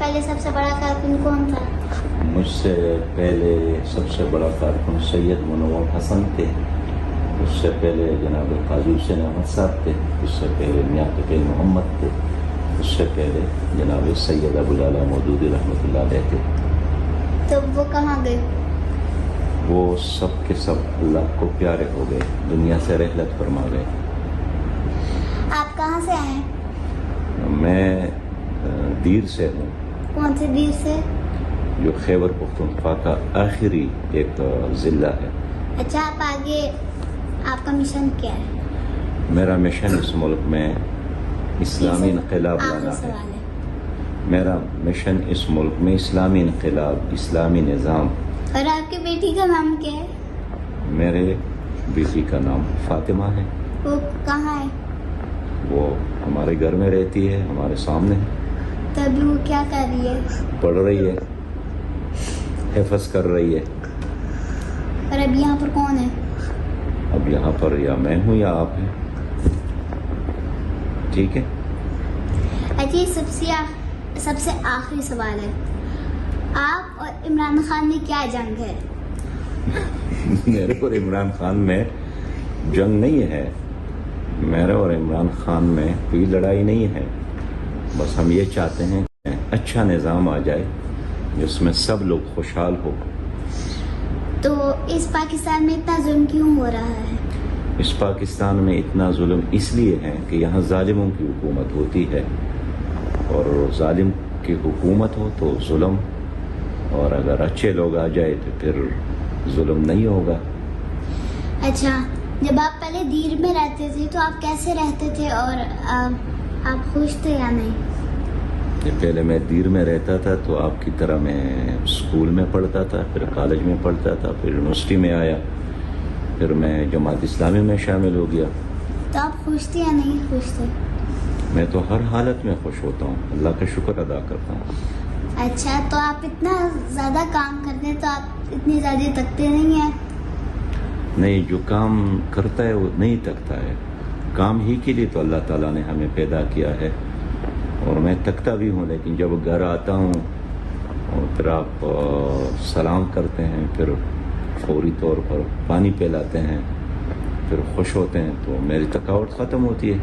पहले सबसे बड़ा कारकुन कौन था? मुझसे पहले सबसे बड़ा कारकुन सैयद मुनव्वर हसन थे। उससे पहले जनाब काजी हुसैन अहमद साहब थे। उससे पहले मियाँ तकीय मोहम्मद थे। उससे पहले जनाब सैयद अबुल आला मौदूदी रहमतुल्लाह अलैह थे। तो वो कहाँ गए? वो सब के सब अल्लाह को प्यारे हो गए, दुनिया से रहलत फरमा गए। आप कहाँ से आए हैं? मैं दीर से हूँ। कौन से दीर से? जो खैबर पख्तूनख्वा का आखिरी एक ज़िला है। अच्छा, आप आगे, आपका मिशन क्या है? मेरा मिशन इस मुल्क में इस्लामी इनक़िलाब लाना है। मेरा मिशन इस मुल्क में इस्लामी इनक़िलाब, इस्लामी निज़ाम। और आपकी बेटी का नाम क्या है? मेरे बेटी का नाम फातिमा है। वो कहाँ है? वो हमारे घर में रहती है, हमारे सामने। तो अभी वो क्या कर रही है? पढ़ रही है, हिफ़्ज़ कर रही है। और अभी यहाँ पर कौन है? अब यहाँ पर या मैं हूँ या आप हैं। ठीक है। अच्छा, सबसे आखिरी सवाल है, आप और इमरान खान में क्या जंग है? मेरे और इमरान खान में जंग नहीं है। मेरे और इमरान खान में कोई लड़ाई नहीं है। बस हम ये चाहते हैं कि अच्छा निज़ाम आ जाए जिसमें सब लोग खुशहाल हो। तो इस पाकिस्तान में इतना जुल्म क्यों हो रहा है? इस पाकिस्तान में इतना जुल्म इसलिए है कि यहाँ जालिमों की हुकूमत होती है, और जालिम की हुकूमत हो तो जुल्म, और अगर अच्छे लोग आ जाए तो फिर जुल्म नहीं होगा। अच्छा, जब आप पहले दीर में रहते थे तो आप कैसे रहते थे, और आप खुश थे या नहीं? जब पहले मैं दीर में रहता था तो आपकी तरह मैं स्कूल में पढ़ता था, फिर कॉलेज में पढ़ता था, फिर यूनिवर्सिटी में आया, फिर मैं जमात इस्लामी में शामिल हो गया। तो आप खुश थे या नहीं खुश थे? मैं तो हर हालत में खुश होता हूँ, अल्लाह का शुक्र अदा करता हूँ। अच्छा, तो आप इतना ज़्यादा काम करते हैं तो आप इतनी ज़्यादा थकते नहीं हैं? नहीं, जो काम करता है वो नहीं थकता है। काम ही के लिए तो अल्लाह ताला ने हमें पैदा किया है, और मैं थकता भी हूँ, लेकिन जब घर आता हूँ और फिर आप सलाम करते हैं, फिर फौरी तौर पर पानी पिलाते हैं, फिर खुश होते हैं, तो मेरी थकावट ख़त्म होती है।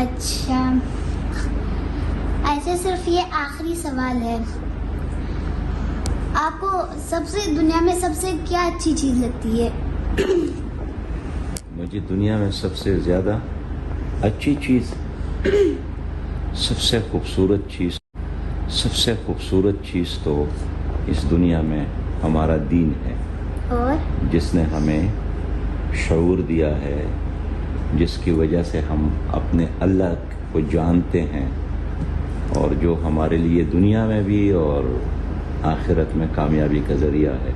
अच्छा, ऐसे सिर्फ ये आखिरी सवाल है, आपको दुनिया में सबसे क्या अच्छी चीज़ लगती है? मुझे दुनिया में सबसे ज़्यादा अच्छी चीज़, सबसे खूबसूरत चीज़ तो इस दुनिया में हमारा दीन है, और जिसने हमें शऊर दिया है, जिसकी वजह से हम अपने अल्लाह को जानते हैं, और जो हमारे लिए दुनिया में भी और आखिरत में कामयाबी का ज़रिया है।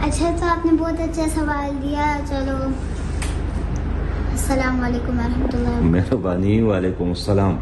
अच्छा, तो आपने बहुत अच्छा सवाल दिया। चलो, अस्सलाम वालेकुम रहमतुल्लाह। मेहरबानी, वालेकुम अस्सलाम।